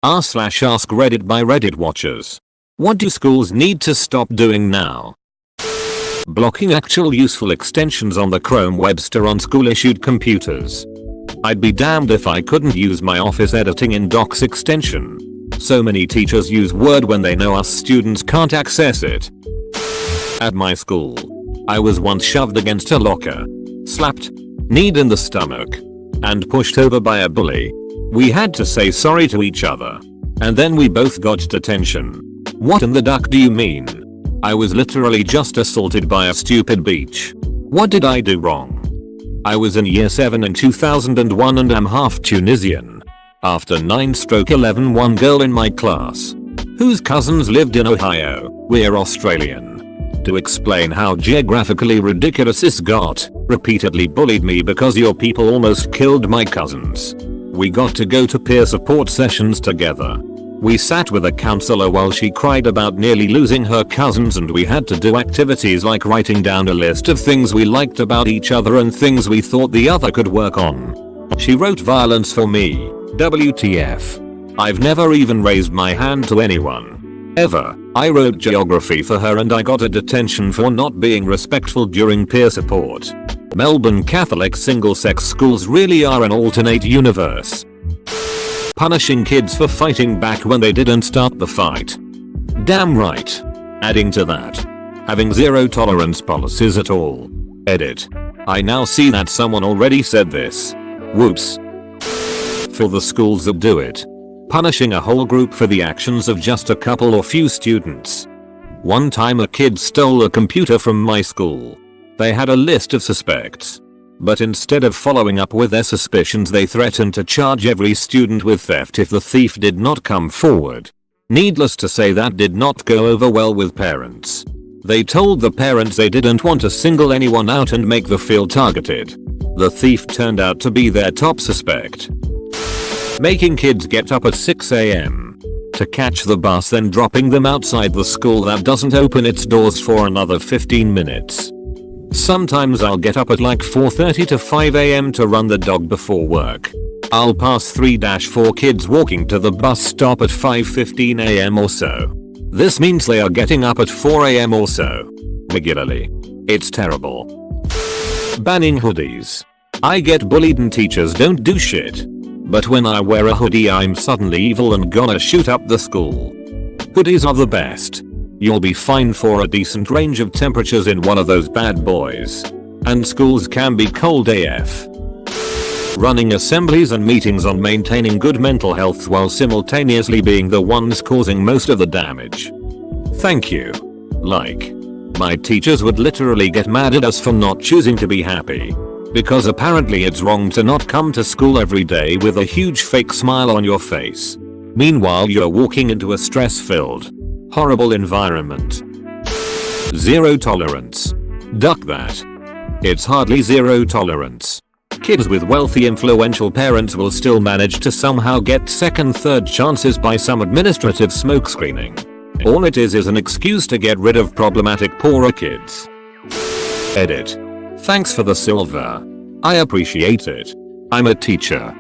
r/askreddit by Reddit watchers. What do schools need to stop doing now? Blocking actual useful extensions on the Chrome web store on school-issued computers. I'd be damned if I couldn't use my office editing in Docs extension. So many teachers use Word when they know us students can't access it. At my school, I was once shoved against a locker, slapped, kneed in the stomach, and pushed over by a bully. We had to say sorry to each other. And then we both got detention. What in the duck do you mean? I was literally just assaulted by a stupid beach. What did I do wrong? I was in year 7 in 2001 and am half Tunisian. After 9/11 one girl in my class, whose cousins lived in Ohio, we're Australian, to explain how geographically ridiculous this got, repeatedly bullied me because your people almost killed my cousins. We got to go to peer support sessions together. We sat with a counselor while she cried about nearly losing her cousins, and we had to do activities like writing down a list of things we liked about each other and things we thought the other could work on. She wrote violence for me. WTF. I've never even raised my hand to anyone. Ever. I wrote geography for her and I got a detention for not being respectful during peer support. Melbourne Catholic single-sex schools really are an alternate universe. Punishing kids for fighting back when they didn't start the fight. Damn right. Adding to that, having zero tolerance policies at all. Edit. I now see that someone already said this. Whoops. For the schools that do it. Punishing a whole group for the actions of just a couple or few students. One time a kid stole a computer from my school. They had a list of suspects. But instead of following up with their suspicions, they threatened to charge every student with theft if the thief did not come forward. Needless to say, that did not go over well with parents. They told the parents they didn't want to single anyone out and make the field targeted. The thief turned out to be their top suspect. Making kids get up at 6 AM to catch the bus, then dropping them outside the school that doesn't open its doors for another 15 minutes. Sometimes I'll get up at like 4:30 to 5 AM to run the dog before work. I'll pass 3-4 kids walking to the bus stop at 5:15 AM or so. This means they are getting up at 4 AM or so. Regularly. It's terrible. Banning hoodies. I get bullied and teachers don't do shit. But when I wear a hoodie, I'm suddenly evil and gonna shoot up the school. Hoodies are the best. You'll be fine for a decent range of temperatures in one of those bad boys. And schools can be cold AF. Running assemblies and meetings on maintaining good mental health while simultaneously being the ones causing most of the damage. Thank you. Like, my teachers would literally get mad at us for not choosing to be happy. Because apparently it's wrong to not come to school every day with a huge fake smile on your face. Meanwhile you're walking into a stress-filled, horrible environment. Zero tolerance. Duck that. It's hardly zero tolerance. Kids with wealthy influential parents will still manage to somehow get second, third chances by some administrative smokescreening. All it is an excuse to get rid of problematic poorer kids. Edit. Thanks for the silver. I appreciate it. I'm a teacher.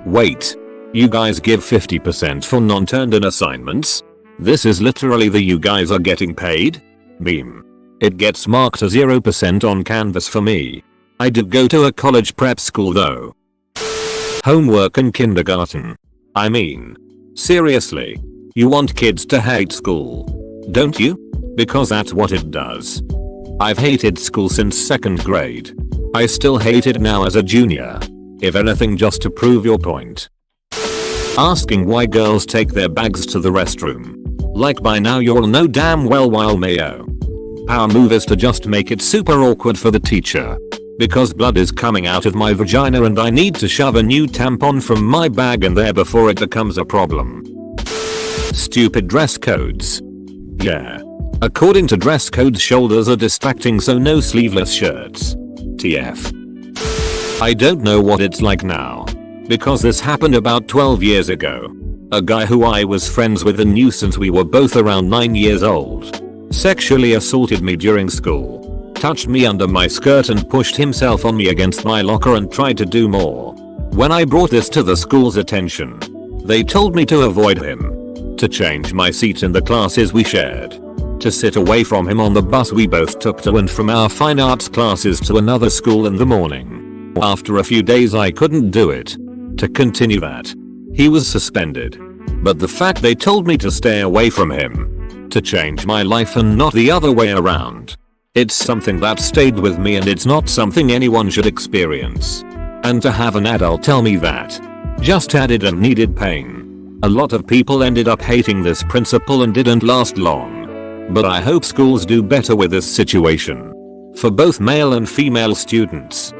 Wait. You guys give 50% for non-turned in assignments? This is literally the you guys are getting paid? Meme. It gets marked as 0% on Canvas for me. I did go to a college prep school though. Homework in kindergarten. I mean, seriously. You want kids to hate school, don't you? Because that's what it does. I've hated school since 2nd grade. I still hate it now as a junior. If anything, just to prove your point. Asking why girls take their bags to the restroom. Like by now you'll know damn well while mayo. Power move is to just make it super awkward for the teacher. Because blood is coming out of my vagina and I need to shove a new tampon from my bag in there before it becomes a problem. Stupid dress codes. Yeah. According to dress codes, shoulders are distracting, so no sleeveless shirts. TF. I don't know what it's like now. Because this happened about 12 years ago. A guy who I was friends with and knew since we were both around 9 years old sexually assaulted me during school. Touched me under my skirt and pushed himself on me against my locker and tried to do more. When I brought this to the school's attention, They told me to avoid him, to change my seat in the classes we shared, to sit away from him on the bus we both took to and from our fine arts classes to another school in the morning. After a few days I couldn't do it. To continue that, he was suspended. But the fact they told me to stay away from him, to change my life and not the other way around. It's something that stayed with me and it's not something anyone should experience. And to have an adult tell me that just added and needed pain. A lot of people ended up hating this principal and didn't last long. But I hope schools do better with this situation. For both male and female students.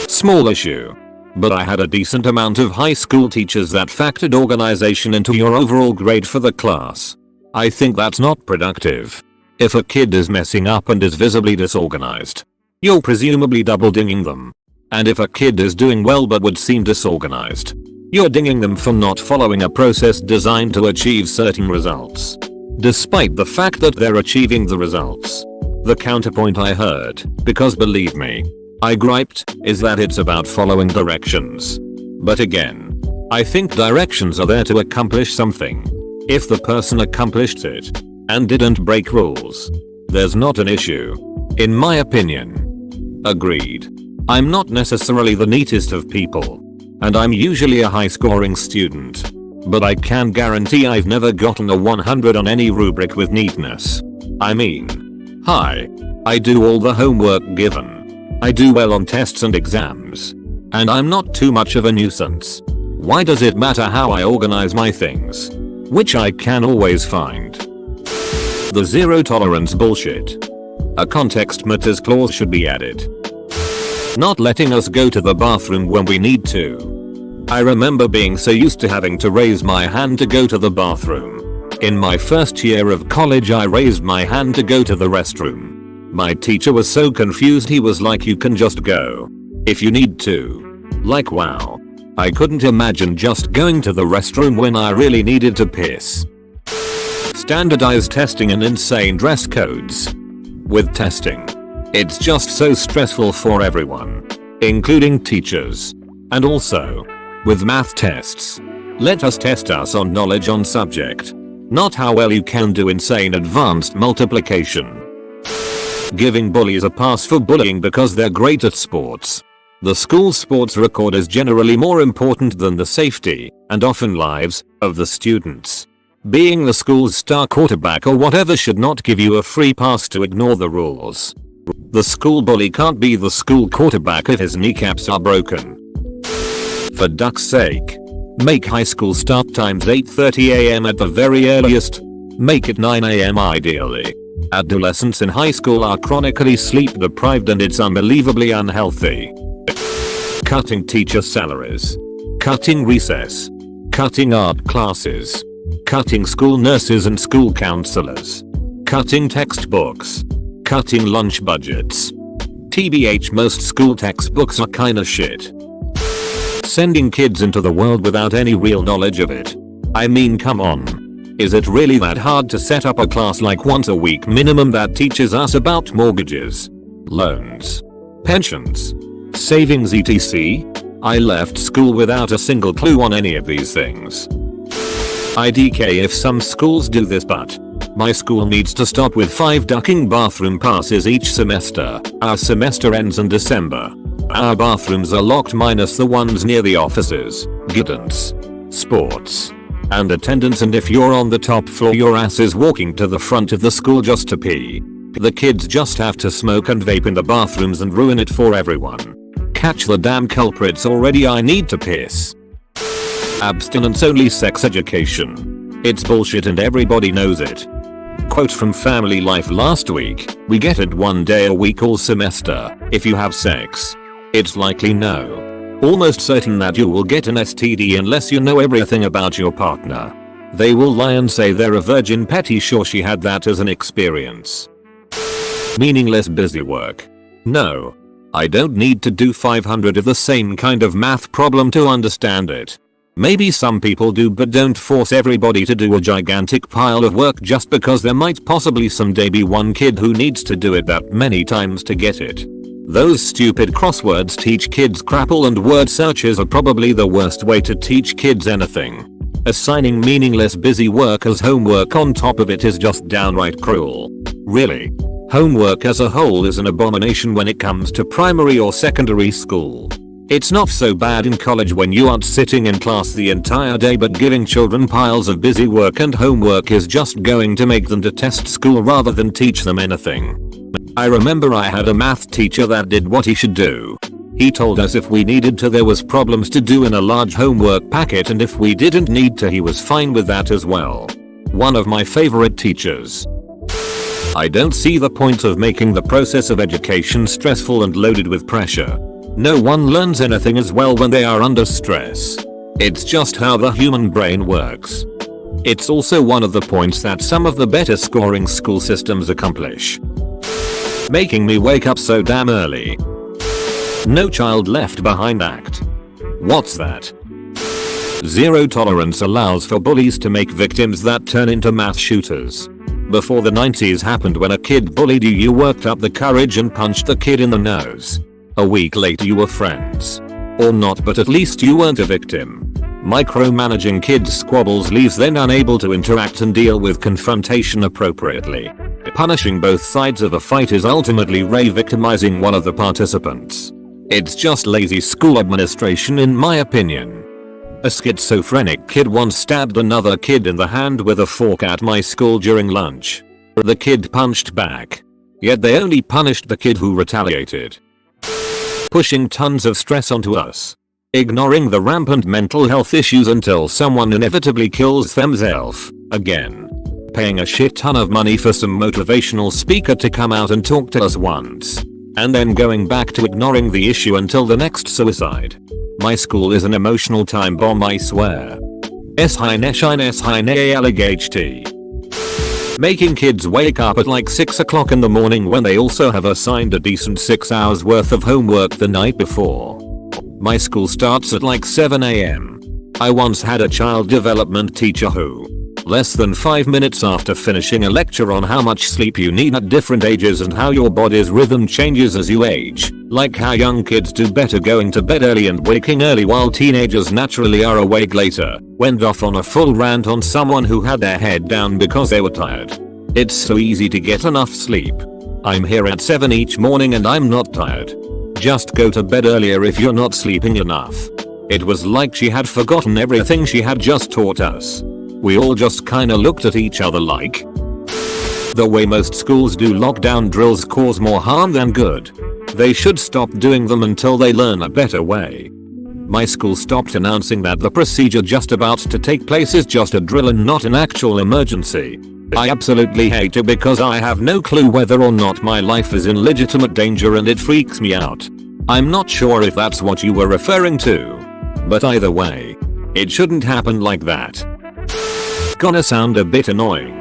Small issue. But I had a decent amount of high school teachers that factored organization into your overall grade for the class. I think that's not productive. If a kid is messing up and is visibly disorganized, you're presumably double dinging them. And if a kid is doing well but would seem disorganized, you're dinging them for not following a process designed to achieve certain results. Despite the fact that they're achieving the results. The counterpoint I heard, because believe me, I griped, is that it's about following directions. But again, I think directions are there to accomplish something. If the person accomplished it and didn't break rules, there's not an issue. In my opinion. Agreed. I'm not necessarily the neatest of people, and I'm usually a high scoring student. But I can guarantee I've never gotten a 100 on any rubric with neatness. I mean, hi. I do all the homework given. I do well on tests and exams. And I'm not too much of a nuisance. Why does it matter how I organize my things? Which I can always find. The zero tolerance bullshit. A context matters clause should be added. Not letting us go to the bathroom when we need to. I remember being so used to having to raise my hand to go to the bathroom. In my first year of college I raised my hand to go to the restroom. My teacher was so confused, he was like, you can just go if you need to. Like wow. I couldn't imagine just going to the restroom when I really needed to piss. Standardized testing and insane dress codes. With testing, it's just so stressful for everyone, including teachers. And also, with math tests, let us test us on knowledge on subject, not how well you can do insane advanced multiplication. Giving bullies a pass for bullying because they're great at sports. The school sports record is generally more important than the safety, and often lives, of the students. Being the school's star quarterback or whatever should not give you a free pass to ignore the rules. The school bully can't be the school quarterback if his kneecaps are broken. For duck's sake. Make high school start times 8:30 AM at the very earliest. Make it 9 AM ideally. Adolescents in high school are chronically sleep deprived and it's unbelievably unhealthy. Cutting teacher salaries. Cutting recess. Cutting art classes. Cutting school nurses and school counselors. Cutting textbooks. Cutting lunch budgets. TBH, most school textbooks are kinda shit. Sending kids into the world without any real knowledge of it. I mean, come on. Is it really that hard to set up a class like once a week minimum that teaches us about mortgages, loans, pensions, savings etc? I left school without a single clue on any of these things. IDK if some schools do this, but my school needs to stop with 5 ducking bathroom passes each semester. Our semester ends in December. Our bathrooms are locked minus the ones near the offices, guidance, sports, and attendance, and if you're on the top floor your ass is walking to the front of the school just to pee. The kids just have to smoke and vape in the bathrooms and ruin it for everyone. Catch the damn culprits already, I need to piss. Abstinence only sex education. It's bullshit and everybody knows it. Quote from Family Life last week, we get it 1 day a week all semester. If you have sex, it's likely no. Almost certain that you will get an STD unless you know everything about your partner. They will lie and say they're a virgin, petty sure she had that as an experience. Meaningless busy work. No. I don't need to do 500 of the same kind of math problem to understand it. Maybe some people do, but don't force everybody to do a gigantic pile of work just because there might possibly someday be one kid who needs to do it that many times to get it. Those stupid crosswords teach kids crapple, and word searches are probably the worst way to teach kids anything. Assigning meaningless busy work as homework on top of it is just downright cruel. Really? Homework as a whole is an abomination when it comes to primary or secondary school. It's not so bad in college when you aren't sitting in class the entire day, but giving children piles of busy work and homework is just going to make them detest school rather than teach them anything. I remember I had a math teacher that did what he should do. He told us if we needed to there was problems to do in a large homework packet, and if we didn't need to he was fine with that as well. One of my favorite teachers. I don't see the point of making the process of education stressful and loaded with pressure. No one learns anything as well when they are under stress. It's just how the human brain works. It's also one of the points that some of the better scoring school systems accomplish. Making me wake up so damn early. No Child Left Behind Act. What's that? Zero tolerance allows for bullies to make victims that turn into mass shooters. Before the 90s happened, when a kid bullied you, you worked up the courage and punched the kid in the nose. A week later you were friends. Or not, but at least you weren't a victim. Micromanaging kids' squabbles leaves them unable to interact and deal with confrontation appropriately. Punishing both sides of a fight is ultimately re-victimizing one of the participants. It's just lazy school administration in my opinion. A schizophrenic kid once stabbed another kid in the hand with a fork at my school during lunch. The kid punched back. Yet they only punished the kid who retaliated. Pushing tons of stress onto us. Ignoring the rampant mental health issues until someone inevitably kills themselves. Again. Paying a shit ton of money for some motivational speaker to come out and talk to us once. And then going back to ignoring the issue until the next suicide. My school is an emotional time bomb, I swear. S-H-I-N-E-S-H-I-N-E-A-L-G-H-T. Making kids wake up at like 6 o'clock in the morning when they also have assigned a decent 6 hours worth of homework the night before. My school starts at like 7 AM. I once had a child development teacher who, less than 5 minutes after finishing a lecture on how much sleep you need at different ages and how your body's rhythm changes as you age, like how young kids do better going to bed early and waking early while teenagers naturally are awake later, went off on a full rant on someone who had their head down because they were tired. It's so easy to get enough sleep. I'm here at 7 each morning and I'm not tired. Just go to bed earlier if you're not sleeping enough. It was like she had forgotten everything she had just taught us. We all just kinda looked at each other like. The way most schools do lockdown drills cause more harm than good. They should stop doing them until they learn a better way. My school stopped announcing that the procedure just about to take place is just a drill and not an actual emergency. I absolutely hate it because I have no clue whether or not my life is in legitimate danger and it freaks me out. I'm not sure if that's what you were referring to. But either way, it shouldn't happen like that. Gonna sound a bit annoying.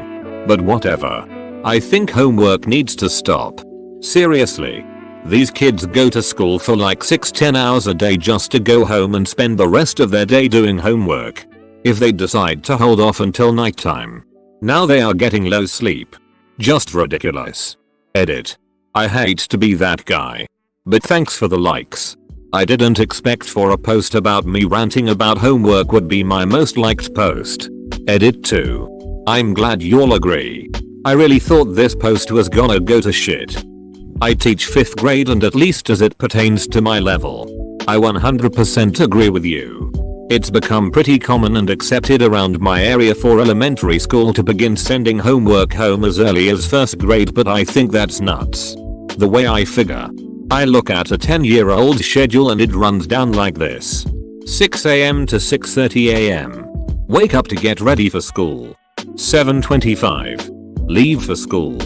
But whatever. I think homework needs to stop. Seriously. These kids go to school for like 6-10 hours a day just to go home and spend the rest of their day doing homework. If they decide to hold off until nighttime. Now they are getting low sleep. Just ridiculous. Edit. I hate to be that guy. But thanks for the likes. I didn't expect for a post about me ranting about homework would be my most liked post. Edit 2. I'm glad you'll agree. I really thought this post was gonna go to shit. I teach 5th grade and at least as it pertains to my level, I 100% agree with you. It's become pretty common and accepted around my area for elementary school to begin sending homework home as early as 1st grade, but I think that's nuts. The way I figure, I look at a 10-year-old schedule and it runs down like this. 6 AM to 6:30 AM. Wake up to get ready for school. 7:25. Leave for school.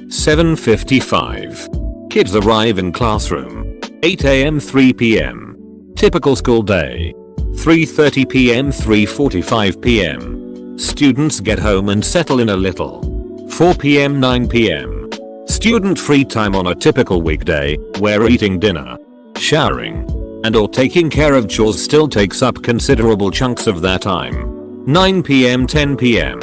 7:55. Kids arrive in classroom. 8 AM 3 PM. Typical school day. 3:30 PM 3:45 PM. Students get home and settle in a little. 4 PM 9 PM. Student free time on a typical weekday, where eating dinner, showering, and or taking care of chores still takes up considerable chunks of their time. 9 PM 10 PM.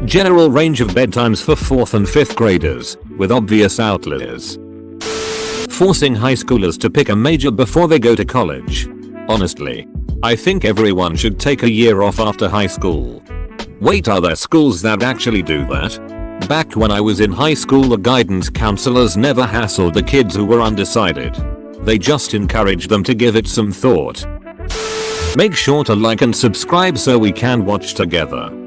General range of bedtimes for 4th and 5th graders, with obvious outliers. Forcing high schoolers to pick a major before they go to college. Honestly, I think everyone should take a year off after high school. Wait, are there schools that actually do that? Back when I was in high school, the guidance counselors never hassled the kids who were undecided. They just encouraged them to give it some thought. Make sure to like and subscribe so we can watch together.